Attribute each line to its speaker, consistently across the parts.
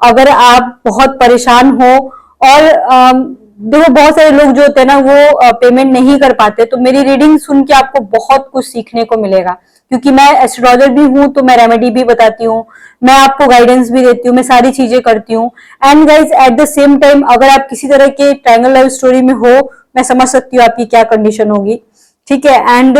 Speaker 1: अगर आप बहुत परेशान हो और देखो बहुत सारे लोग जो होते हैं ना वो पेमेंट नहीं कर पाते, तो मेरी रीडिंग सुन के आपको बहुत कुछ सीखने को मिलेगा, क्योंकि मैं एस्ट्रोलॉजर भी हूँ, तो मैं रेमेडी भी बताती हूँ, मैं आपको गाइडेंस भी देती हूँ, मैं सारी चीजें करती हूँ। And guys eight the same time अगर आप किसी तरह के ट्रायंगल लव स्टोरी में हो, मैं समझ सकती हूँ आपकी क्या कंडीशन होगी, ठीक है। एंड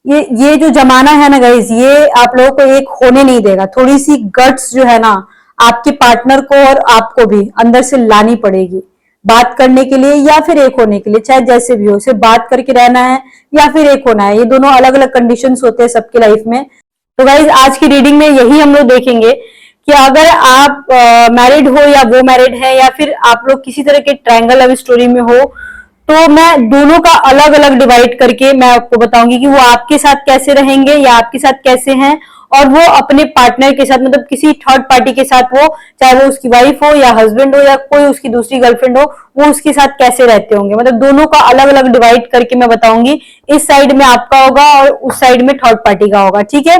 Speaker 1: ये जो जमाना है ना गाइज, ये आप लोगों को एक होने नहीं देगा। थोड़ी सी गट्स जो है ना आपके पार्टनर को और आपको भी अंदर से लानी पड़ेगी बात करने के लिए या फिर एक होने के लिए, चाहे जैसे भी हो, सिर्फ बात करके रहना है या फिर एक होना है, ये दोनों अलग अलग कंडीशंस होते हैं सबकी लाइफ में। तो गाइज आज की रीडिंग में यही हम लोग देखेंगे कि अगर आप मैरिड हो या वो मैरिड है या फिर आप लोग किसी तरह के ट्रायंगल लव स्टोरी में हो, तो मैं दोनों का अलग अलग डिवाइड करके मैं आपको बताऊंगी कि वो आपके साथ कैसे रहेंगे या आपके साथ कैसे हैं, और वो अपने पार्टनर के साथ मतलब किसी थर्ड पार्टी के साथ, वो चाहे वो उसकी वाइफ हो या हस्बैंड हो या कोई उसकी दूसरी गर्लफ्रेंड हो, वो उसके साथ कैसे रहते होंगे, मतलब दोनों का अलग अलग डिवाइड करके मैं बताऊंगी। इस साइड में आपका होगा और उस साइड में थर्ड पार्टी का होगा, ठीक है।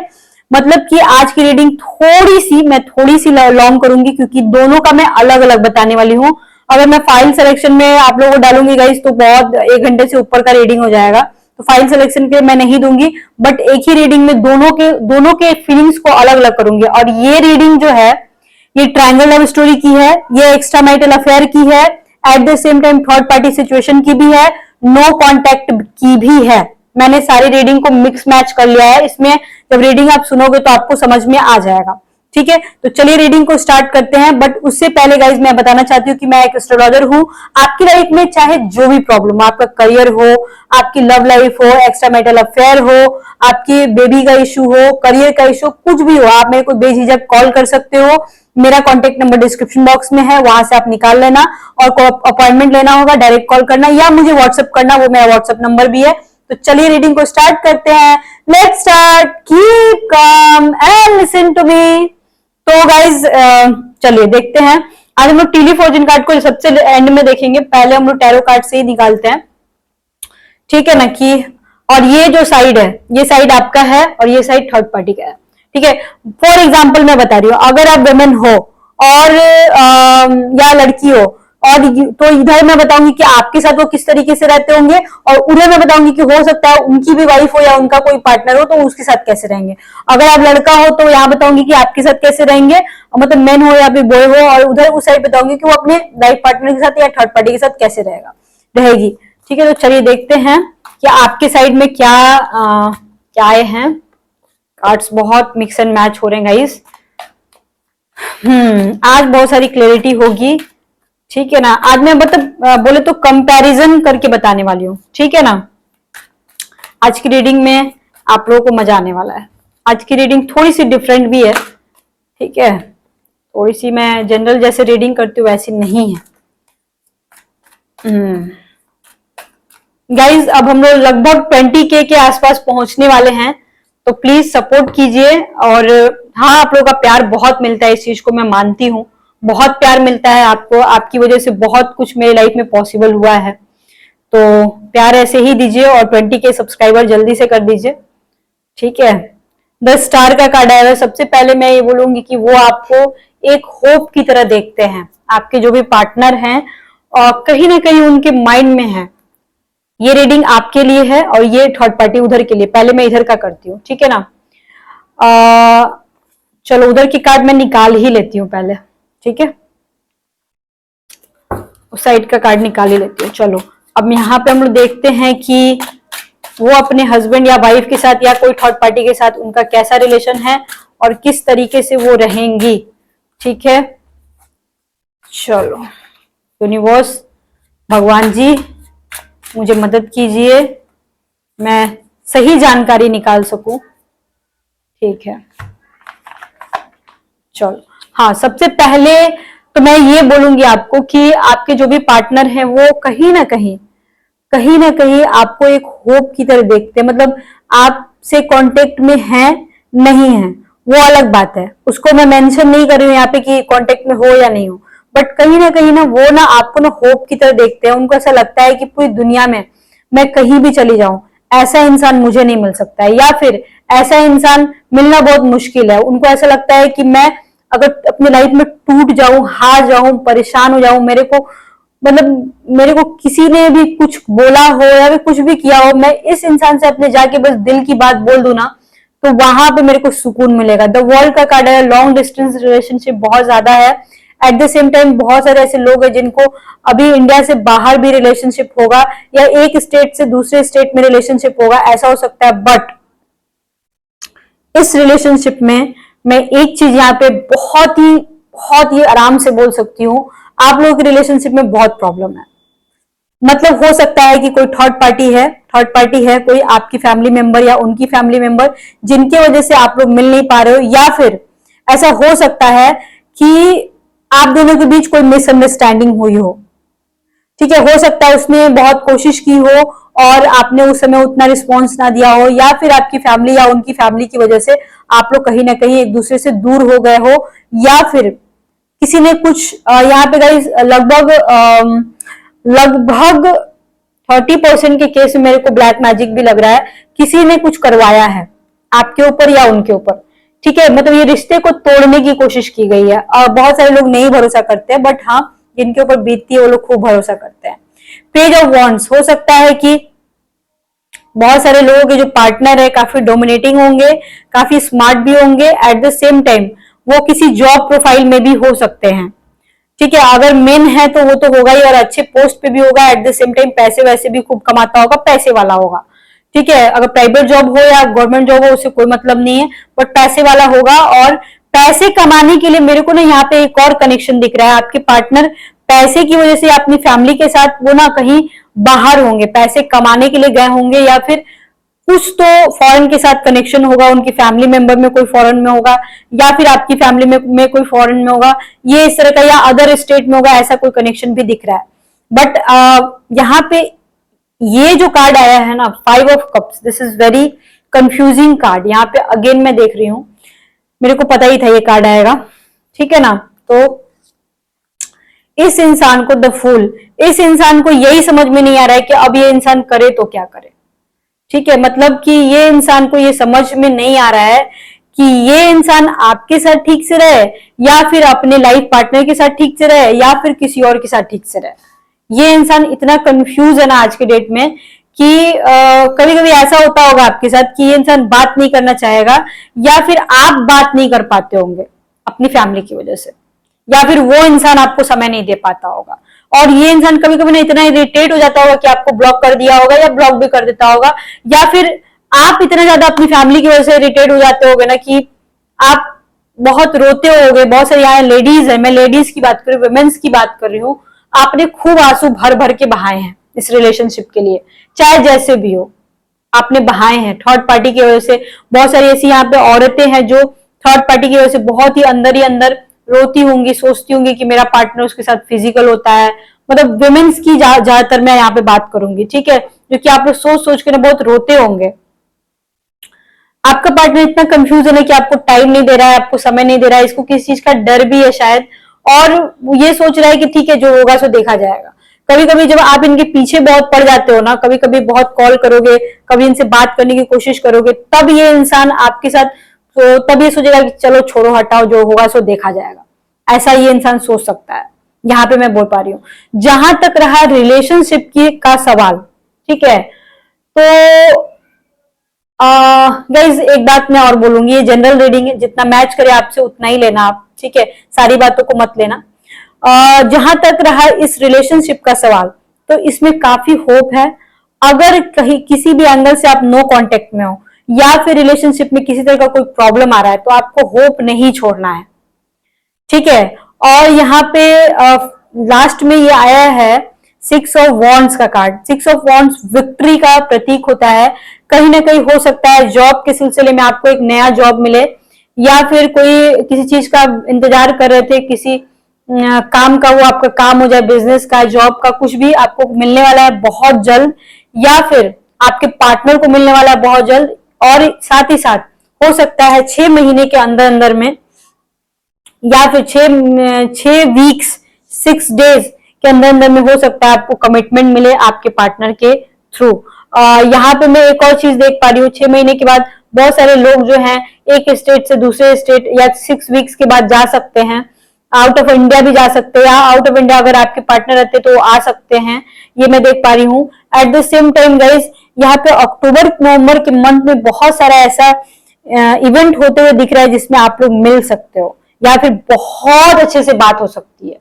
Speaker 1: मतलब कि आज की रीडिंग मैं थोड़ी सी लॉन्ग करूंगी, क्योंकि दोनों का मैं अलग अलग बताने वाली हूँ। अगर मैं फाइल सिलेक्शन में आप लोगों को डालूंगी गाइस तो बहुत 1 घंटे से ऊपर का रीडिंग हो जाएगा, तो फाइल सिलेक्शन के मैं नहीं दूंगी, बट एक ही रीडिंग में दोनों के फीलिंग्स को अलग अलग करूंगी। और ये रीडिंग जो है ये ट्रायंगल लव स्टोरी की है, ये एक्स्ट्रा मैरिटल अफेयर की है, eight the same time third party situation की भी है, नो कॉन्टेक्ट की भी है। मैंने सारी रीडिंग को मिक्स मैच कर लिया है इसमें, जब रीडिंग आप सुनोगे तो आपको समझ में आ जाएगा, ठीक है। तो चलिए रीडिंग को स्टार्ट करते हैं, बट उससे पहले गाइज मैं बताना चाहती हूँ कि मैं एक एस्ट्रोलॉजर हूँ। आपकी लाइफ में चाहे जो भी प्रॉब्लम, आपका करियर हो, आपकी लव लाइफ हो, एक्स्ट्रा मैरिटल अफेयर हो, आपकी बेबी का इशू हो, करियर का इशू, कुछ भी हो, आप मेरे को बेझिझक कॉल कर सकते हो। मेरा कॉन्टेक्ट नंबर डिस्क्रिप्शन बॉक्स में है, वहां से आप निकाल लेना, और अपॉइंटमेंट लेना होगा डायरेक्ट कॉल करना या मुझे व्हाट्सअप करना, वो मेरा व्हाट्सअप नंबर भी है। तो चलिए रीडिंग को स्टार्ट करते हैं। Let's start, keep calm and listen to me. तो गाइज चलिए देखते हैं। आज हम लोग टेलीफोर्जन कार्ड को सबसे एंड में देखेंगे, पहले हम लोग टैरो कार्ड से ही निकालते हैं, ठीक है ना। कि और ये जो साइड है, ये साइड आपका है और ये साइड थर्ड पार्टी का है, ठीक है। फॉर एग्जाम्पल मैं बता रही हूँ, अगर आप वुमेन हो और या लड़की हो, और तो इधर मैं बताऊंगी कि आपके साथ वो किस तरीके से रहते होंगे, और उधर मैं बताऊंगी कि हो सकता है उनकी भी वाइफ हो या उनका कोई पार्टनर हो तो उसके साथ कैसे रहेंगे। अगर आप लड़का हो तो यहाँ बताऊंगी कि आपके साथ कैसे रहेंगे, मतलब मेन हो या फिर बॉय हो, और उधर उस साइड बताऊंगी कि वो अपने लाइफ पार्टनर के साथ या थर्ड पार्टी के साथ कैसे रहेगी, ठीक है। तो चलिए देखते हैं कि आपके साइड में क्या क्या आए हैं। कार्ड्स बहुत मिक्स एंड मैच हो रहे हैं गाइस। आज बहुत सारी क्लैरिटी होगी, ठीक है ना। आज मैं मतलब बोले तो कंपैरिजन करके बताने वाली हूँ, ठीक है ना। आज की रीडिंग में आप लोगों को मजा आने वाला है। आज की रीडिंग थोड़ी सी डिफरेंट भी है, ठीक है। थोड़ी सी मैं जनरल जैसे रीडिंग करती हूँ वैसी नहीं है। गाइज अब हम लोग लगभग 20K के आसपास पहुंचने वाले हैं, तो प्लीज सपोर्ट कीजिए। और हाँ, आप लोगों का प्यार बहुत मिलता है, इस चीज को मैं मानती हूँ, बहुत प्यार मिलता है आपको, आपकी वजह से बहुत कुछ मेरी लाइफ में पॉसिबल हुआ है। तो प्यार ऐसे ही दीजिए और 20K सब्सक्राइबर जल्दी से कर दीजिए, ठीक है। 10 स्टार का कार्ड आया है। सबसे पहले मैं ये बोलूंगी कि वो आपको एक होप की तरह देखते हैं, आपके जो भी पार्टनर हैं और कहीं ना कहीं उनके माइंड में है। ये रीडिंग आपके लिए है और ये थर्ड पार्टी उधर के लिए। पहले मैं इधर का करती हूँ, ठीक है ना। चलो उधर की कार्ड मैं निकाल ही लेती हूँ पहले, ठीक है। उस साइड का कार्ड निकाल ही लेती हूँ। चलो अब यहाँ पे हम लोग देखते हैं कि वो अपने हस्बैंड या वाइफ के साथ या कोई थर्ड पार्टी के साथ उनका कैसा रिलेशन है और किस तरीके से वो रहेंगी, ठीक है। चलो यूनिवर्स, भगवान जी मुझे मदद कीजिए, मैं सही जानकारी निकाल सकूं, ठीक है। चलो हाँ, सबसे पहले तो मैं ये बोलूंगी आपको कि आपके जो भी पार्टनर हैं वो कहीं ना कहीं आपको एक होप की तरह देखते हैं। मतलब आपसे कांटेक्ट में है नहीं है वो अलग बात है, उसको मैं मेंशन नहीं कर रही हूँ यहाँ पे कि कांटेक्ट में हो या नहीं हो, बट कहीं ना वो ना आपको ना होप की तरह देखते हैं। उनको ऐसा लगता है कि पूरी दुनिया में मैं कहीं भी चली जाऊं, ऐसा इंसान मुझे नहीं मिल सकता है, या फिर ऐसा इंसान मिलना बहुत मुश्किल है। उनको ऐसा लगता है कि मैं अगर अपनी लाइफ में टूट जाऊं, हार जाऊं, परेशान हो जाऊं, मेरे को किसी ने भी कुछ बोला हो या फिर कुछ भी किया हो, मैं इस इंसान से अपने जाके बस दिल की बात बोल दूं ना, तो वहां पे मेरे को सुकून मिलेगा। द वर्ल्ड का कार्ड है, लॉन्ग डिस्टेंस रिलेशनशिप बहुत ज्यादा है। एट द सेम टाइम बहुत सारे ऐसे लोग हैं जिनको अभी इंडिया से बाहर भी रिलेशनशिप होगा या एक स्टेट से दूसरे स्टेट में रिलेशनशिप होगा, ऐसा हो सकता है। बट इस रिलेशनशिप में मैं एक चीज यहाँ पे बहुत ही आराम से बोल सकती हूँ, आप लोगों की रिलेशनशिप में बहुत प्रॉब्लम है। मतलब हो सकता है कि कोई थर्ड पार्टी है कोई आपकी फैमिली मेंबर या उनकी फैमिली मेंबर, जिनकी वजह से आप लोग मिल नहीं पा रहे हो, या फिर ऐसा हो सकता है कि आप दोनों के बीच कोई मिसअंडरस्टैंडिंग हुई हो। ठीक है, हो सकता है उसने बहुत कोशिश की हो और आपने उस समय उतना रिस्पॉन्स ना दिया हो, या फिर आपकी फैमिली या उनकी फैमिली की वजह से आप लोग कहीं ना कहीं एक दूसरे से दूर हो गए हो, या फिर किसी ने कुछ यहाँ पे गाइस लगभग 30% के केस में मेरे को ब्लैक मैजिक भी लग रहा है, किसी ने कुछ करवाया है आपके ऊपर या उनके ऊपर। ठीक है, मतलब ये रिश्ते को तोड़ने की कोशिश की गई है। बहुत सारे लोग नहीं भरोसा करते हैं, बट हाँ, जिनके ऊपर बीतती है वो लोग खूब भरोसा करते हैं। पेज ऑफ वॉन्ड्स, हो सकता है कि बहुत सारे लोगों के जो पार्टनर है काफी डोमिनेटिंग होंगे, काफी स्मार्ट भी होंगे, एट द सेम टाइम वो किसी जॉब प्रोफाइल में भी हो सकते हैं। ठीक है, अगर मेन है तो वो तो होगा ही, और अच्छे पोस्ट पे भी होगा, एट द सेम टाइम पैसे वैसे भी खूब कमाता होगा, पैसे वाला होगा। ठीक है, अगर प्राइवेट जॉब हो या गवर्नमेंट जॉब हो उससे कोई मतलब नहीं है, बट पैसे वाला होगा। और पैसे कमाने के लिए मेरे को ना यहाँ पे एक और कनेक्शन दिख रहा है, आपके पार्टनर पैसे की वजह से अपनी फैमिली के साथ वो ना कहीं बाहर होंगे, पैसे कमाने के लिए गए होंगे, या फिर कुछ तो फॉरेन के साथ कनेक्शन होगा, उनकी फैमिली मेंबर में कोई फॉरेन में होगा, या फिर आपकी फैमिली में कोई फॉरेन में होगा, ये इस तरह का, या अदर स्टेट में होगा, ऐसा कोई कनेक्शन भी दिख रहा है। बट यहाँ पे ये जो कार्ड आया है ना, 5 of cups, this is very confusing card. यहाँ पे अगेन मैं देख रही हूँ, मेरे को पता ही था ये कार्ड आएगा। ठीक है ना, तो इस इंसान को, द फूल, इस इंसान को यही समझ में नहीं आ रहा है कि अब ये इंसान करे तो क्या करे। ठीक है, मतलब कि ये इंसान को ये समझ में नहीं आ रहा है कि ये इंसान आपके साथ ठीक से रहे, या फिर अपने लाइफ पार्टनर के साथ ठीक से रहे, या फिर किसी और के साथ ठीक से रहे। ये इंसान इतना कंफ्यूज है ना आज के डेट में कि कभी कभी ऐसा होता होगा आपके साथ कि ये इंसान बात नहीं करना चाहेगा, या फिर आप बात नहीं कर पाते होंगे अपनी फैमिली की वजह से, या फिर वो इंसान आपको समय नहीं दे पाता होगा। और ये इंसान कभी कभी ना इतना इरिटेट हो जाता होगा कि आपको ब्लॉक कर दिया होगा या ब्लॉक भी कर देता होगा, या फिर आप इतना ज्यादा अपनी फैमिली की वजह से इरिटेट हो जाते होगे ना कि आप बहुत रोते होगे। बहुत सारी यहाँ लेडीज है, मैं लेडीज की बात कर रही हूँ, वुमेन्स की बात कर रही हूँ, आपने खूब आंसू भर भर के बहाए हैं इस रिलेशनशिप के लिए, चाहे जैसे भी हो आपने बहाए हैं थर्ड पार्टी की वजह से। बहुत सारी ऐसी यहाँ पे औरतें हैं जो थर्ड पार्टी की वजह से बहुत ही अंदर रोती होंगी, सोचती होंगी कि मेरा पार्टनर उसके साथ फिजिकल होता है। मतलब वुमेन्स की ज्यादातर मैं यहाँ पे बात करूंगी, ठीक है, जो कि आप लोग सोच सोच कर बहुत रोते होंगे। आपका पार्टनर इतना कंफ्यूजन है कि आपको टाइम नहीं दे रहा है, आपको समय नहीं दे रहा है, इसको किसी चीज का डर भी है शायद, और ये सोच रहा है कि ठीक है जो होगा सो देखा जाएगा। कभी कभी जब आप इनके पीछे बहुत पड़ जाते हो ना, कभी कभी बहुत कॉल करोगे, कभी इनसे बात करने की कोशिश करोगे, तब ये इंसान आपके साथ, तो तब ये सोचेगा कि चलो छोड़ो हटाओ, जो होगा सो देखा जाएगा। ऐसा ये इंसान सोच सकता है, यहाँ पे मैं बोल पा रही हूँ। जहां तक रहा रिलेशनशिप की का सवाल, ठीक है, तो गाइज एक बात मैं और बोलूंगी, ये जनरल रीडिंग है, जितना मैच करे आपसे उतना ही लेना आप, ठीक है, सारी बातों को मत लेना। जहां तक रहा इस रिलेशनशिप का सवाल, तो इसमें काफी होप है। अगर कहीं किसी भी एंगल से आप नो कांटेक्ट में हो, या फिर रिलेशनशिप में किसी तरह का कोई प्रॉब्लम आ रहा है, तो आपको होप नहीं छोड़ना है, ठीक है। और यहाँ पे लास्ट में ये आया है 6 ऑफ वॉन्ड्स का कार्ड। 6 ऑफ वॉन्ड्स विक्ट्री का प्रतीक होता है। कहीं ना कहीं हो सकता है जॉब के सिलसिले में आपको एक नया जॉब मिले, या फिर कोई किसी चीज का इंतजार कर रहे थे, किसी काम का, वो आपका काम हो जाए, बिजनेस का, जॉब का, कुछ भी आपको मिलने वाला है बहुत जल्द, या फिर आपके पार्टनर को मिलने वाला है बहुत जल्द। और साथ ही साथ हो सकता है 6 महीने के अंदर अंदर में, या फिर 6 वीक्स 6 डेज के अंदर अंदर में हो सकता है आपको कमिटमेंट मिले आपके पार्टनर के थ्रू। यहाँ पे मैं एक और चीज देख पा रही हूँ, 6 महीने के बाद बहुत सारे लोग जो हैं एक स्टेट से दूसरे स्टेट या 6 वीक्स के बाद जा सकते हैं, आउट ऑफ इंडिया भी जा सकते हैं, या आउट ऑफ इंडिया अगर आपके पार्टनर रहते तो वो आ सकते हैं, ये मैं देख पा रही हूँ। Eight the same time guys यहाँ पे अक्टूबर नवंबर के मंथ में बहुत सारा ऐसा इवेंट होते हुए दिख रहा है जिसमें आप लोग मिल सकते हो या फिर बहुत अच्छे से बात हो सकती है।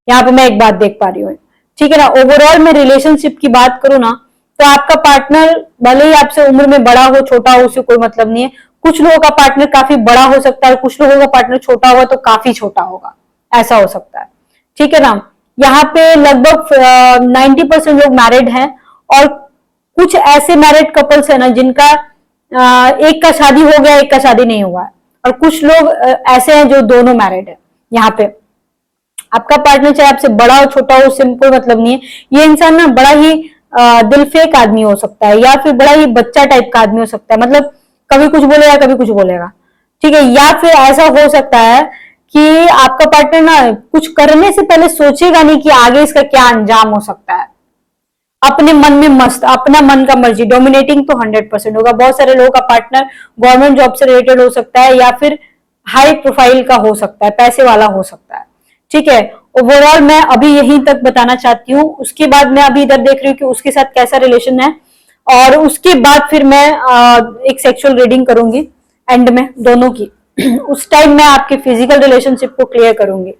Speaker 1: यहाँ पे मैं एक बात देख पा रही हूँ, ठीक है ना। ओवरऑल मैं रिलेशनशिप की बात करूँ ना तो आपका पार्टनर भले ही आपसे उम्र में बड़ा हो छोटा हो उससे कोई मतलब नहीं है। कुछ लोगों का पार्टनर काफी बड़ा हो सकता है, कुछ लोगों का पार्टनर छोटा होगा तो काफी छोटा होगा, ऐसा हो सकता है, ठीक है ना। यहाँ पे लगभग 90% लोग मैरिड हैं और कुछ ऐसे मैरिड कपल्स है ना जिनका एक का शादी हो गया एक का शादी नहीं हुआ है, और कुछ लोग ऐसे हैं जो दोनों मैरिड है। यहाँ पे आपका पार्टनर चाहे आपसे बड़ा हो छोटा हो उससे कोई मतलब नहीं है। ये इंसान ना बड़ा ही दिल फेक आदमी हो सकता है या फिर बड़ा ही बच्चा टाइप का आदमी हो सकता है, मतलब कभी कुछ बोलेगा कभी कुछ बोलेगा, ठीक है। या फिर ऐसा हो सकता है कि आपका पार्टनर ना कुछ करने से पहले सोचेगा नहीं कि आगे इसका क्या अंजाम हो सकता है, अपने मन में मस्त, अपना मन का मर्जी, डोमिनेटिंग तो 100% होगा। बहुत सारे लोगों का पार्टनर गवर्नमेंट जॉब से रिलेटेड हो सकता है या फिर हाई प्रोफाइल का हो सकता है, पैसे वाला हो सकता है, ठीक है। ओवरऑल मैं अभी यहीं तक बताना चाहती हूँ, उसके बाद मैं अभी इधर देख रही हूँ कि उसके साथ कैसा रिलेशन है, और उसके बाद फिर मैं एक सेक्सुअल रीडिंग करूंगी एंड में दोनों की उस टाइम मैं आपके फिजिकल रिलेशनशिप को क्लियर करूंगी,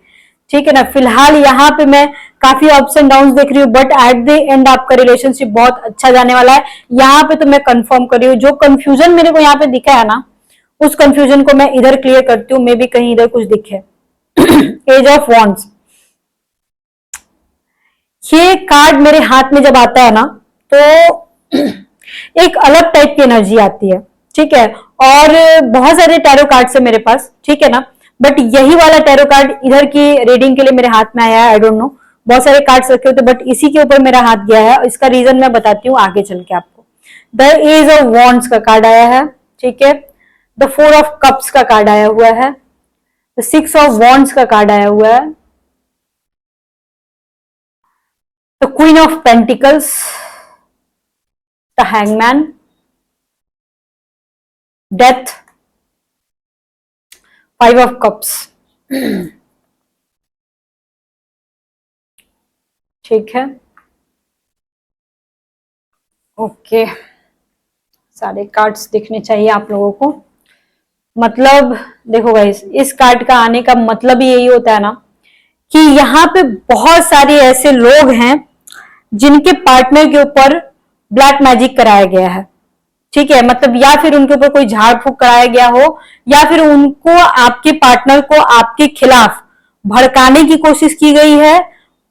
Speaker 1: ठीक है ना। फिलहाल यहाँ पे मैं काफी अप्स एंड डाउन देख रही हूँ, बट एट द एंड आपका रिलेशनशिप बहुत अच्छा जाने वाला है। यहाँ पे तो मैं कंफर्म कर रही हूँ, जो कंफ्यूजन मेरे को यहाँ पे दिखा है ना उस कंफ्यूजन को मैं इधर क्लियर करती हूँ, मे बी कहीं इधर कुछ दिखे। एज ऑफ वॉन्ड्स, ये कार्ड मेरे हाथ में जब आता है ना तो एक अलग टाइप की एनर्जी आती है, ठीक है। और बहुत सारे टैरो कार्ड्स है मेरे पास, ठीक है ना, बट यही वाला टैरो कार्ड इधर की रीडिंग के लिए मेरे हाथ में आया है। आई डोंट नो, बहुत सारे कार्ड्स रखे होते बट इसी के ऊपर मेरा हाथ गया है, इसका रीजन मैं बताती हूँ आगे चल के आपको। द एज ऑफ वॉन्ड्स का कार्ड आया है, ठीक है। द 4 ऑफ कप्स का कार्ड आया हुआ है, द 6 ऑफ वॉन्ड्स का कार्ड आया हुआ है, the queen of pentacles, the hangman, death, 5 of cups, ठीक है। ओके, सारे कार्ड्स दिखने चाहिए आप लोगों को। मतलब देखो गाइस, इस कार्ड का आने का मतलब ही यही होता है ना कि यहाँ पे बहुत सारे ऐसे लोग हैं जिनके पार्टनर के ऊपर ब्लैक मैजिक कराया गया है, ठीक है। मतलब या फिर उनके ऊपर कोई झाड़ फूक कराया गया हो या फिर उनको आपके पार्टनर को आपके खिलाफ भड़काने की कोशिश की गई है।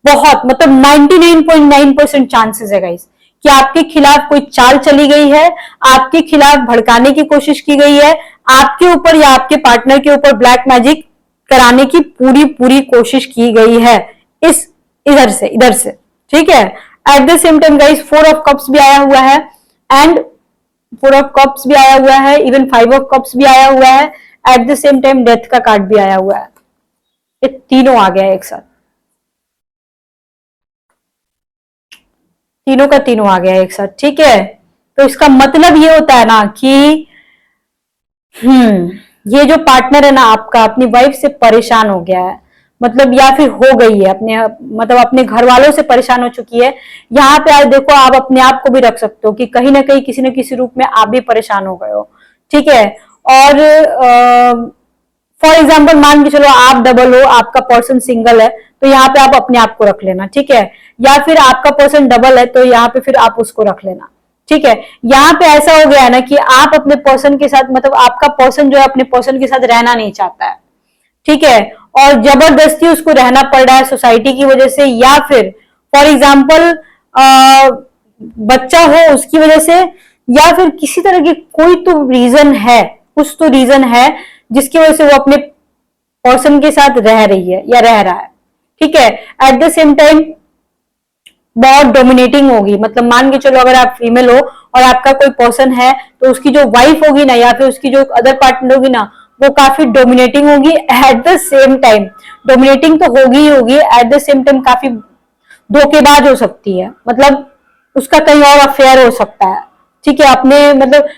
Speaker 1: बहुत मतलब 99.9% चांसेस है गाइस कि आपके खिलाफ कोई चाल चली गई है, आपके खिलाफ भड़काने की कोशिश की गई है, आपके ऊपर या आपके पार्टनर के ऊपर ब्लैक मैजिक कराने की पूरी पूरी कोशिश की गई है इस इधर से, ठीक है। Eight the same time guys 4 of cups भी आया हुआ है एंड 4 ऑफ कप्स भी आया हुआ है, इवन 5 ऑफ कप्स भी आया हुआ है, eight the same time death का कार्ड भी आया हुआ है। ये तीनों आ गया है एक साथ, तीनों का तीनों आ गया है एक साथ, ठीक है। तो इसका मतलब ये होता है ना कि ये जो पार्टनर है ना आपका अपनी वाइफ से परेशान हो गया है, मतलब या फिर हो गई है अपने, मतलब अपने घर वालों से परेशान हो चुकी है। यहाँ पे आज देखो आप अपने आप को भी रख सकते हो कि कहीं ना कहीं किसी न किसी रूप में आप भी परेशान हो गए हो, ठीक है। और फॉर एग्जाम्पल मान के चलो आप डबल हो, आपका पर्सन सिंगल है तो यहाँ पे आप अपने आप को रख लेना, ठीक है। या फिर आपका पर्सन डबल है तो यहाँ पे फिर आप उसको रख लेना, ठीक है। यहाँ पे ऐसा हो गया है ना कि आप अपने पर्सन के साथ, मतलब आपका पर्सन जो है अपने पर्सन के साथ रहना नहीं चाहता है, ठीक है। और जबरदस्ती उसको रहना पड़ रहा है सोसाइटी की वजह से, या फिर फॉर एग्जाम्पल बच्चा हो उसकी वजह से, या फिर किसी तरह की कोई तो रीजन है, कुछ तो रीजन है जिसकी वजह से वो अपने पर्सन के साथ रह रही है या रह रहा है, ठीक है। एट द सेम टाइम बहुत डोमिनेटिंग होगी, मतलब मान के चलो अगर आप फीमेल हो और आपका कोई पर्सन है तो उसकी जो वाइफ होगी ना या फिर उसकी जो अदर पार्टनर होगी ना वो काफी डोमिनेटिंग होगी। Eight the same time dominating तो होगी ही होगी, एट द सेम टाइम काफी धोखेबाज हो सकती है, मतलब उसका कहीं और अफेयर हो सकता है, ठीक है। अपने मतलब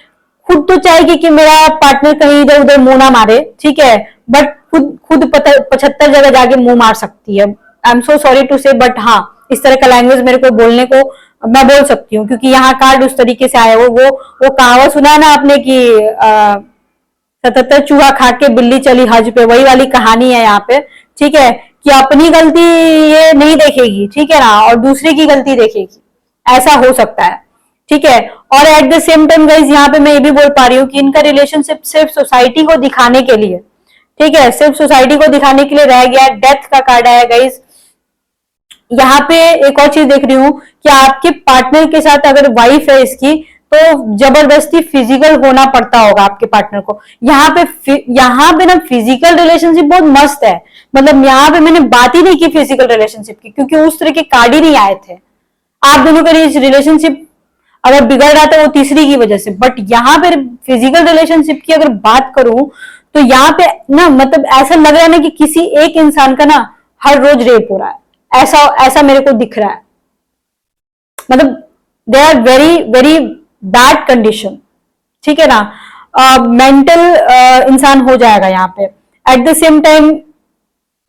Speaker 1: खुद तो चाहेगी कि मेरा पार्टनर कहीं इधर उधर मुंह ना मारे, ठीक है, बट खुद खुद 75 जगह जाके मुंह मार सकती है। I am so sorry to say, but हाँ, इस तरह का लैंग्वेज मेरे को बोलने को मैं बोल सकती हूँ, क्योंकि यहाँ कार्ड उस तरीके से आए। वो कहावत सुना है ना आपने कि 77 चूहा खा के बिल्ली चली हज पे, वही वाली कहानी है यहाँ पे, ठीक है, कि अपनी गलती ये नहीं देखेगी, ठीक है ना, और दूसरे की गलती देखेगी, ऐसा हो सकता है, ठीक है। और eight the same time guys यहाँ पे मैं ये भी बोल पा रही हूँ कि इनका रिलेशनशिप सिर्फ सोसाइटी को दिखाने के लिए, ठीक है, सिर्फ सोसाइटी को दिखाने के लिए रह गया। डेथ का कार्ड आया गाइज। यहाँ पे एक और चीज देख रही हूँ कि आपके पार्टनर के साथ अगर वाइफ है इसकी, तो जबरदस्ती फिजिकल होना पड़ता होगा आपके पार्टनर को। यहाँ पे ना फिजिकल रिलेशनशिप बहुत मस्त है, मतलब यहाँ पे मैंने बात ही नहीं की फिजिकल रिलेशनशिप की, क्योंकि उस तरह के कार्ड ही नहीं आए थे। आप दोनों का रिलेशनशिप अगर बिगड़ रहा था वो तीसरी की वजह से, बट यहाँ पे फिजिकल रिलेशनशिप की अगर बात करूं तो यहाँ पे ना मतलब ऐसा लग रहा है ना कि किसी एक इंसान का ना हर रोज रेप हो रहा है, ऐसा ऐसा मेरे को दिख रहा है। मतलब they are very very bad condition, ठीक है ना, मेंटल इंसान हो जाएगा यहाँ पे। एट द सेम टाइम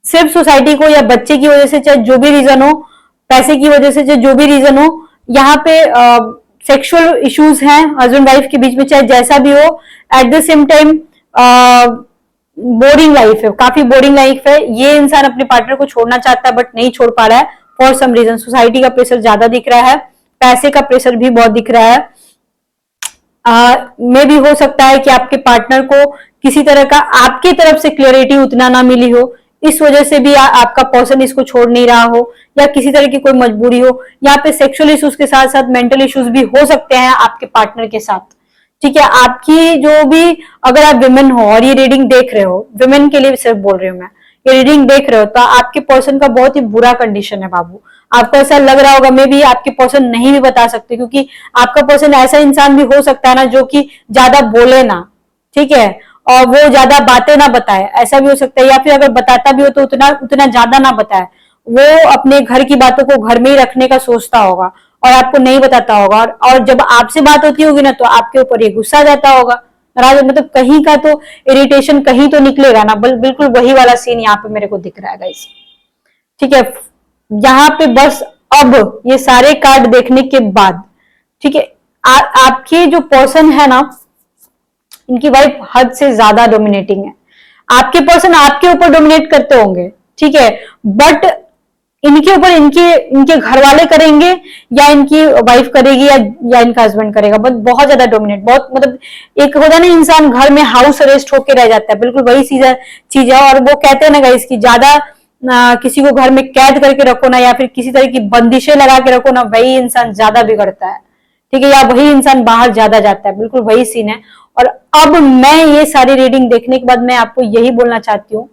Speaker 1: सिर्फ सोसाइटी को या बच्चे की वजह से, चाहे जो भी रीजन हो, पैसे की वजह से, चाहे जो भी रीजन हो, यहाँ पे सेक्सुअल इश्यूज हैं हस्बैंड वाइफ के बीच में, चाहे जैसा भी हो। Eight the same time boring life है, काफी बोरिंग लाइफ है। ये इंसान अपने पार्टनर को छोड़ना चाहता है बट नहीं छोड़ पा रहा है फॉर सम रीजन। सोसाइटी का प्रेशर ज्यादा दिख रहा है, पैसे का प्रेशर भी बहुत दिख रहा है। में भी हो सकता है कि आपके पार्टनर को किसी तरह का आपकी तरफ से क्लियरिटी उतना ना मिली हो, इस वजह से भी आपका पर्सन इसको छोड़ नहीं रहा हो, या किसी तरह की कोई मजबूरी हो। यहाँ पे सेक्सुअल इश्यूज के साथ साथ मेंटल इश्यूज भी हो सकते हैं आपके पार्टनर के साथ, ठीक है। आपकी जो भी, अगर आप विमेन हो और ये रीडिंग देख रहे हो, विमेन के लिए सिर्फ बोल रही हूँ मैं, ये रीडिंग देख रहे हो तो आपके पर्सन का बहुत ही बुरा कंडीशन है बाबू। आपको ऐसा लग रहा होगा, मे भी आपके पर्सन नहीं भी बता सकते, क्योंकि आपका पर्सन ऐसा इंसान भी हो सकता है ना जो कि ज्यादा बोले ना, ठीक है, और वो ज्यादा बातें ना बताए, ऐसा भी हो सकता है। या फिर अगर बताता भी हो तो उतना उतना ज्यादा ना बताए, वो अपने घर की बातों को घर में ही रखने का सोचता होगा और आपको नहीं बताता होगा। और जब आपसे बात होती होगी ना तो आपके ऊपर ये गुस्सा आ जाता होगा, नाराज, मतलब कहीं का तो इरिटेशन कहीं तो निकलेगा ना। बिल्कुल वही वाला सीन यहाँ पे मेरे को दिख रहा है गाइस, ठीक है। यहाँ पे बस अब ये सारे कार्ड देखने के बाद, ठीक है, आपके जो पर्सन है ना, इनकी वाइफ हद से ज्यादा डोमिनेटिंग है। आपके पर्सन आपके ऊपर डोमिनेट करते होंगे, ठीक है, बट इनके ऊपर इनके घर वाले करेंगे, या इनकी वाइफ करेगी, या इनका हस्बैंड करेगा, बट बहुत ज्यादा डोमिनेट, बहुत मतलब एक होता ना इंसान घर में हाउस अरेस्ट होके रह जाता है, बिल्कुल वही चीज है। और वो कहते हैं ना गाइस कि ज्यादा किसी को घर में कैद करके रखो ना, या फिर किसी तरह की बंदिशें लगा के रखो ना, वही इंसान ज्यादा बिगड़ता है, ठीक है, या वही इंसान बाहर ज्यादा जाता है, बिल्कुल वही सीन है। और अब मैं ये सारी रीडिंग देखने के बाद मैं आपको यही बोलना चाहती हूँ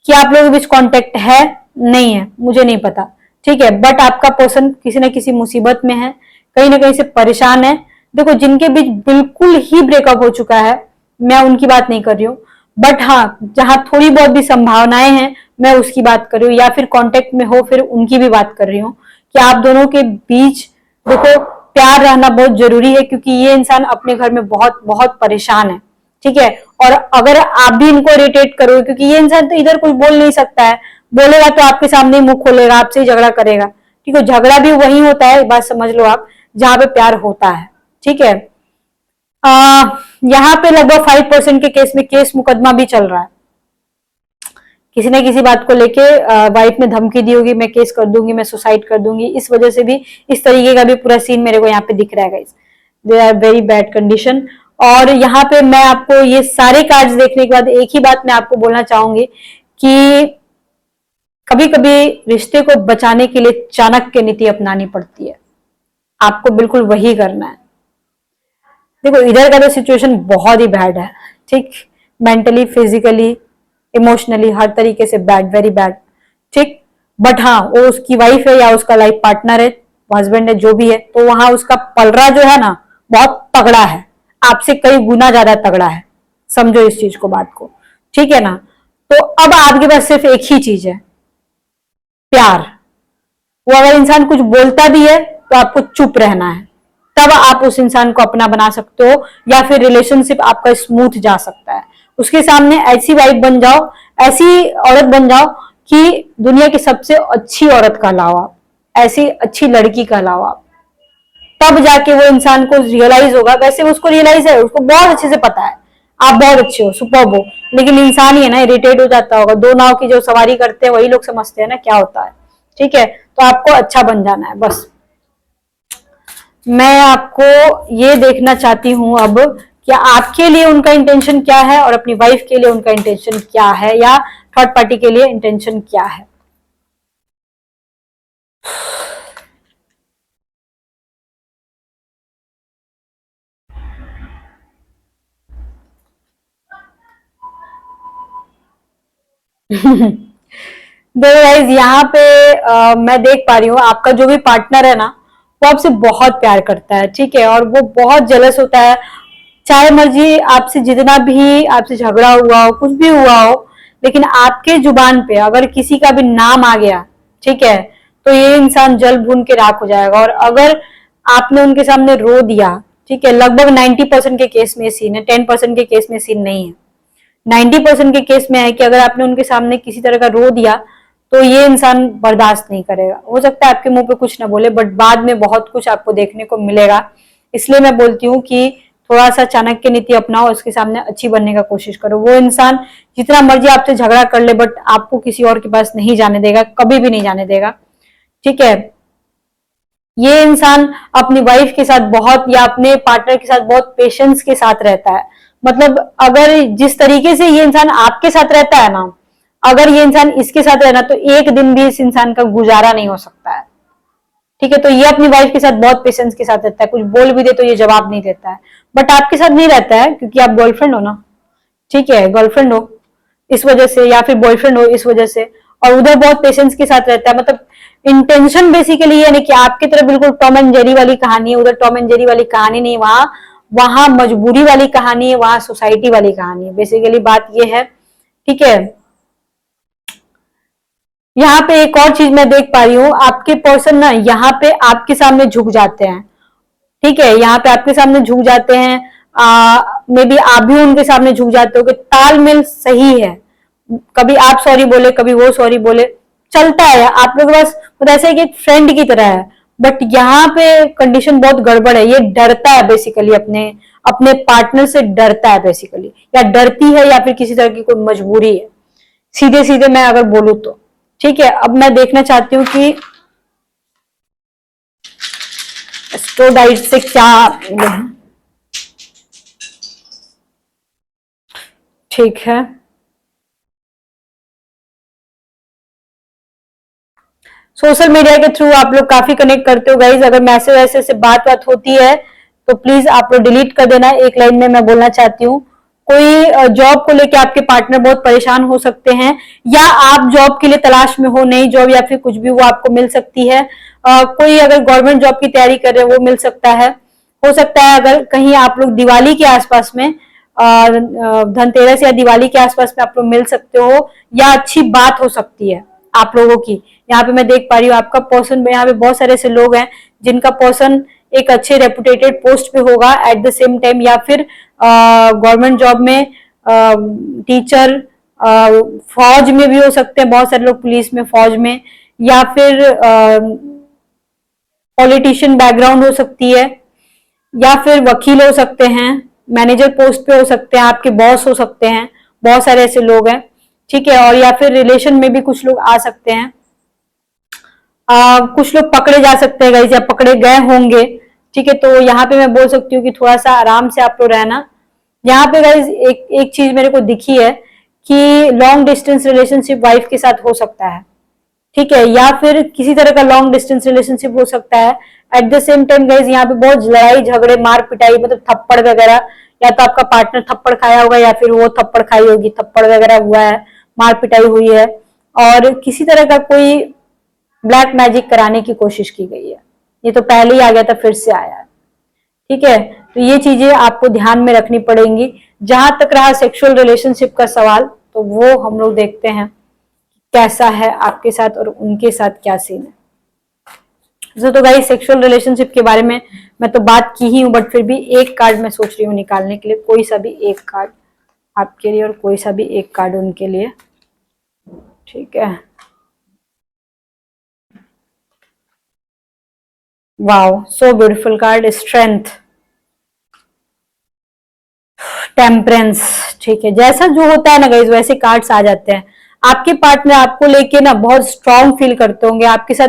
Speaker 1: कि आप लोगों के बीच कांटेक्ट है, नहीं है, मुझे नहीं पता, ठीक है, बट आपका पर्सन किसी ना किसी मुसीबत में है, कहीं ना कहीं से परेशान है। देखो, जिनके बीच बिल्कुल ही ब्रेकअप हो चुका है, मैं उनकी बात नहीं कर रही हूँ, बट हाँ, जहां थोड़ी बहुत भी संभावनाएं हैं मैं उसकी बात कर रही हूँ, या फिर कांटेक्ट में हो फिर उनकी भी बात कर रही हूँ कि आप दोनों के बीच देखो प्यार रहना बहुत जरूरी है, क्योंकि ये इंसान अपने घर में बहुत बहुत परेशान है, ठीक है। और अगर आप भी इनको इरिटेट करोगे, क्योंकि ये इंसान तो इधर कुछ बोल नहीं सकता है, बोलेगा तो आपके सामने ही मुंह खोलेगा, आपसे ही झगड़ा करेगा, ठीक है। झगड़ा भी वही होता है, बात समझ लो आप, जहां पे प्यार होता है, ठीक है। यहाँ पे लगभग 5% के केस में केस मुकदमा भी चल रहा है। किसी न किसी बात को लेके वाइफ ने धमकी दी होगी, मैं केस कर दूंगी, मैं सुसाइड कर दूंगी, इस वजह से भी इस तरीके का भी पूरा सीन मेरे को यहाँ पे दिख रहा है guys. They are very bad condition. और यहाँ पे मैं आपको ये सारे कार्ड्स देखने के बाद एक ही बात मैं आपको बोलना चाहूंगी कि कभी कभी रिश्ते को बचाने के लिए चाणक्य नीति अपनानी पड़ती है, आपको बिल्कुल वही करना है। देखो, इधर का तो सिचुएशन बहुत ही बैड है, ठीक, मेंटली, फिजिकली, इमोशनली, हर तरीके से बैड, वेरी बैड, ठीक। बट हाँ, वो उसकी वाइफ है या उसका लाइफ पार्टनर है, हस्बैंड है, जो भी है, तो वहां उसका पलड़ा जो है ना बहुत तगड़ा है, आपसे कई गुना ज्यादा तगड़ा है, समझो इस चीज को, बात को, ठीक है ना। तो अब आपके पास सिर्फ एक ही चीज है, प्यार। वो अगर इंसान कुछ बोलता भी है तो आपको चुप रहना है, तब आप उस इंसान को अपना बना सकते हो, या फिर रिलेशनशिप आपका स्मूथ जा सकता है। उसके सामने ऐसी वाइफ बन जाओ, ऐसी औरत बन जाओ कि दुनिया की सबसे अच्छी औरत कहलाओ आप, ऐसी अच्छी लड़की कहलाओ आप, तब जाके वो इंसान को रियलाइज होगा। वैसे उसको रियलाइज है, उसको बहुत अच्छे से पता है आप बहुत अच्छे हो, सुपर्ब हो, लेकिन इंसान ही है ना, इरिटेट हो जाता होगा। दो नाव की जो सवारी करते हैं वही लोग समझते हैं ना क्या होता है। ठीक है, तो आपको अच्छा बन जाना है बस। मैं आपको ये देखना चाहती हूं अब कि आपके लिए उनका इंटेंशन क्या है और अपनी वाइफ के लिए उनका इंटेंशन क्या है, या थर्ड पार्टी के लिए इंटेंशन क्या है। देखो गाइस, यहाँ पे मैं देख पा रही हूँ आपका जो भी पार्टनर है ना, वो आपसे बहुत प्यार करता है, ठीक है, और वो बहुत जेलस होता है। चाहे मर्जी आपसे जितना भी आपसे झगड़ा हुआ हो, कुछ भी हुआ हो, लेकिन आपके जुबान पे अगर किसी का भी नाम आ गया, ठीक है, तो ये इंसान जल भून के राख हो जाएगा। और अगर आपने उनके सामने रो दिया, ठीक है, लगभग 90% के केस में सीन है, 10% के केस में सीन नहीं है। 90% के केस में है कि अगर आपने उनके सामने किसी तरह का रो दिया तो ये इंसान बर्दाश्त नहीं करेगा। हो सकता है आपके मुंह पे कुछ ना बोले, बट बाद में बहुत कुछ आपको देखने को मिलेगा। इसलिए मैं बोलती हूँ कि थोड़ा सा चाणक्य नीति अपनाओ, उसके सामने अच्छी बनने का कोशिश करो। वो इंसान जितना मर्जी आपसे झगड़ा कर ले, बट आपको किसी और के पास नहीं जाने देगा, कभी भी नहीं जाने देगा। ठीक है, ये इंसान अपनी वाइफ के साथ बहुत, या अपने पार्टनर के साथ बहुत पेशेंस के साथ रहता है। मतलब अगर जिस तरीके से ये इंसान आपके साथ रहता है ना, अगर ये इंसान इसके साथ रहना, तो एक दिन भी इस इंसान का गुजारा नहीं हो सकता है। ठीक है, तो ये अपनी वाइफ के साथ बहुत पेशेंस के साथ रहता है, कुछ बोल भी दे तो ये जवाब नहीं देता है। बट आपके साथ नहीं रहता है क्योंकि आप गर्लफ्रेंड हो ना, ठीक है, गर्लफ्रेंड हो इस वजह से, या फिर बॉयफ्रेंड हो इस वजह से। और उधर बहुत पेशेंस के साथ रहता है। मतलब इंटेंशन बेसिकली ये नहीं कि आपकी तरह बिल्कुल टॉम एंड जेरी वाली कहानी है, उधर टॉम एंड जेरी वाली कहानी नहीं, वहां वहां मजबूरी वाली कहानी है, वहां सोसाइटी वाली कहानी है। बेसिकली बात ये है, ठीक है। यहाँ पे एक और चीज मैं देख पा रही हूँ, आपके पर्सन ना यहाँ पे आपके सामने झुक जाते हैं, ठीक है, यहाँ पे आपके सामने झुक जाते हैं। मे बी आप भी उनके सामने झुक जाते हो कि तालमेल सही है। कभी आप सॉरी बोले, कभी वो सॉरी बोले, चलता है आप लोग के पास। मतलब ऐसा है कि एक फ्रेंड की तरह है। बट यहाँ पे कंडीशन बहुत गड़बड़ है। ये डरता है बेसिकली, अपने अपने पार्टनर से डरता है बेसिकली, या डरती है, या फिर किसी तरह की कोई मजबूरी है, सीधे सीधे मैं अगर बोलूं तो। ठीक है, अब मैं देखना चाहती हूँ कि एस्ट्रोडाइट से क्या मिले हैं। ठीक है, सोशल मीडिया के थ्रू आप लोग काफी कनेक्ट करते हो गाइज। अगर मैसेज वैसे से बात होती है तो प्लीज आप लोग डिलीट कर देना। एक लाइन में मैं बोलना चाहती हूँ, कोई जॉब को लेके आपके पार्टनर बहुत परेशान हो सकते हैं, या आप जॉब के लिए तलाश में हो, नई जॉब या फिर कुछ भी, वो आपको मिल सकती है। कोई अगर गवर्नमेंट जॉब की तैयारी कर रहे हैं वो मिल सकता है। हो सकता है अगर कहीं आप लोग दिवाली के आसपास में, धनतेरस या दिवाली के आसपास में आप लोग मिल सकते हो, या अच्छी बात हो सकती है आप लोगों की। यहाँ पे मैं देख पा रही हूँ आपका पर्सन, यहाँ पे बहुत सारे ऐसे लोग हैं जिनका पर्सन एक अच्छे रेपुटेटेड पोस्ट पे होगा एट द सेम टाइम, या फिर गवर्नमेंट जॉब में, टीचर, फौज में भी हो सकते हैं बहुत सारे लोग, पुलिस में, फौज में, या फिर पॉलिटिशियन बैकग्राउंड हो सकती है, या फिर वकील हो सकते हैं, मैनेजर पोस्ट पे हो सकते हैं, आपके बॉस हो सकते हैं। बहुत सारे ऐसे लोग हैं, ठीक है। और या फिर रिलेशन में भी कुछ लोग आ सकते हैं। कुछ लोग पकड़े जा सकते हैं गाइस, या पकड़े गए होंगे, ठीक है। तो यहाँ पे मैं बोल सकती हूँ कि थोड़ा सा आराम से आप लोग रहना। यहाँ पे गाइस एक चीज मेरे को दिखी है कि लॉन्ग डिस्टेंस रिलेशनशिप वाइफ के साथ हो सकता है, ठीक है, या फिर किसी तरह का लॉन्ग डिस्टेंस रिलेशनशिप हो सकता है। Eight the same time guys यहाँ पे बहुत लड़ाई झगड़े, मार पिटाई, मतलब थप्पड़ वगैरह, या तो आपका पार्टनर थप्पड़ खाया होगा या फिर वो थप्पड़ खाई होगी, थप्पड़ वगैरह हुआ है, मार पिटाई हुई है, और किसी तरह का कोई ब्लैक मैजिक कराने की कोशिश की गई है। ये तो पहले ही आ गया था, फिर से आया है, ठीक है। तो ये चीजें आपको ध्यान में रखनी पड़ेंगी। जहां तक रहा सेक्सुअल रिलेशनशिप का सवाल, तो वो हम लोग देखते हैं कैसा है आपके साथ और उनके साथ क्या सीन है। तो गाइस सेक्सुअल रिलेशनशिप के बारे में मैं तो बात की ही हूँ, बट फिर भी एक कार्ड मैं सोच रही हूँ निकालने के लिए, कोई सा भी एक कार्ड आपके लिए और कोई सा भी एक कार्ड उनके लिए। ठीक है, wow so beautiful card, strength, temperance. ठीक है, जैसा जो होता है ना गाइस वैसे कार्ड्स आ जाते हैं। आपके पार्टनर आपको लेके ना बहुत स्ट्रांग फील करते होंगे, आपके साथ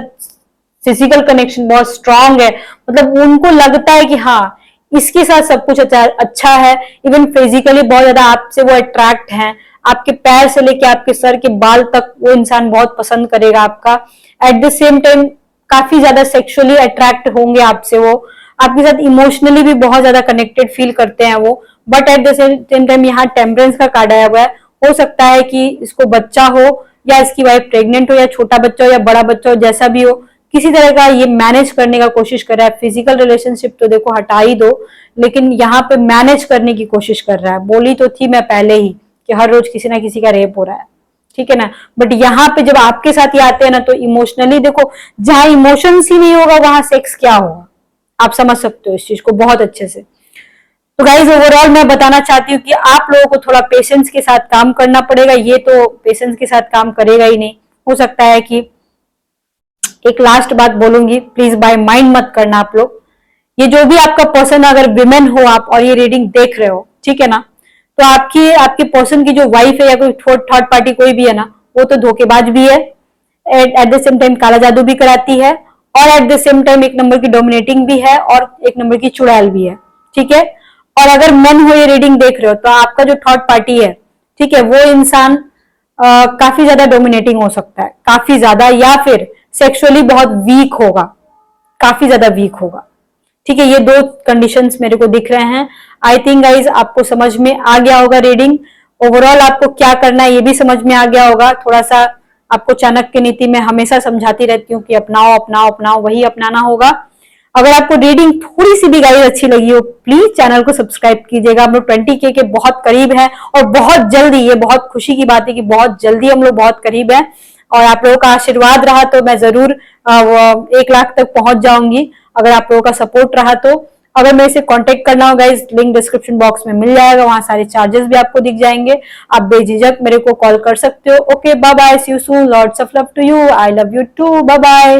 Speaker 1: फिजिकल कनेक्शन बहुत स्ट्रांग है, मतलब उनको लगता है कि हाँ इसके साथ सब कुछ अच्छा है। इवन फिजिकली बहुत ज्यादा आपसे वो अट्रैक्ट हैं, आपके पैर से लेके आपके सर के बाल तक वो इंसान बहुत पसंद करेगा आपका। एट द सेम टाइम काफी ज्यादा सेक्सुअली अट्रैक्ट होंगे आपसे, वो आपके साथ इमोशनली भी बहुत ज्यादा कनेक्टेड फील करते हैं वो। But at the same time यहाँ टेम्परेंस का कार्ड आया हुआ है, हो सकता है कि इसको बच्चा हो या इसकी वाइफ प्रेग्नेंट हो या छोटा बच्चा हो या बड़ा बच्चा हो, जैसा भी हो किसी तरह का ये मैनेज करने का कोशिश कर रहा है। फिजिकल रिलेशनशिप तो देखो हटा ही दो, लेकिन यहाँ पे मैनेज करने की कोशिश कर रहा है। बोली तो थी मैं पहले ही कि हर रोज किसी ना किसी का रेप हो रहा है, ठीक है ना। बट यहाँ पे जब आपके साथ ये आते हैं ना तो इमोशनली देखो, जहां इमोशंस ही नहीं होगा वहां सेक्स क्या होगा, आप समझ सकते हो इस चीज को बहुत अच्छे से। तो गाइज ओवरऑल मैं बताना चाहती हूँ कि आप लोगों को थोड़ा पेशेंस के साथ काम करना पड़ेगा, ये तो पेशेंस के साथ काम करेगा ही नहीं। हो सकता है कि एक लास्ट बात बोलूंगी, प्लीज बाय माइंड मत करना आप लोग। ये जो भी आपका पर्सन, अगर विमेन हो आप और ये रीडिंग देख रहे हो, ठीक है ना, तो आपकी आपके पर्सन की जो वाइफ है या कोई थर्ड पार्टी कोई भी है ना, वो तो धोखेबाज भी है, एट द सेम टाइम काला जादू भी कराती है, और एट द सेम टाइम एक नंबर की डोमिनेटिंग भी है और एक नंबर की चुड़ैल भी है, ठीक है। और अगर मन हो ये रीडिंग देख रहे हो तो आपका जो थर्ड पार्टी है, ठीक है, वो इंसान काफी ज्यादा डोमिनेटिंग हो सकता है, काफी ज्यादा, या फिर सेक्सुअली बहुत वीक होगा, काफी ज्यादा वीक होगा, ठीक है। ये दो कंडीशंस मेरे को दिख रहे हैं। आई थिंक गाइज आपको समझ में आ गया होगा रीडिंग। ओवरऑल आपको क्या करना है ये भी समझ में आ गया होगा। थोड़ा सा आपको चाणक्य नीति में हमेशा समझाती रहती हूँ कि अपनाओ अपनाओ अपनाओ, वही अपनाना होगा। अगर आपको रीडिंग थोड़ी सी भी गाइस अच्छी लगी हो, प्लीज चैनल को सब्सक्राइब कीजिएगा। हम लोग 20K के बहुत करीब हैं और बहुत जल्दी, ये बहुत खुशी की बात है कि बहुत जल्दी हम लोग बहुत करीब हैं, और आप लोगों का आशीर्वाद रहा तो मैं जरूर 1 लाख तक पहुंच जाऊंगी, अगर आप लोगों का सपोर्ट रहा तो। अगर मेरे से कांटेक्ट करना हो गाइस, लिंक डिस्क्रिप्शन बॉक्स में मिल जाएगा, वहां सारे चार्जेस भी आपको दिख जाएंगे, आप बेझिझक मेरे को कॉल कर सकते हो। Okay, bye bye, see you soon, lots of love to you, I love you too, bye bye.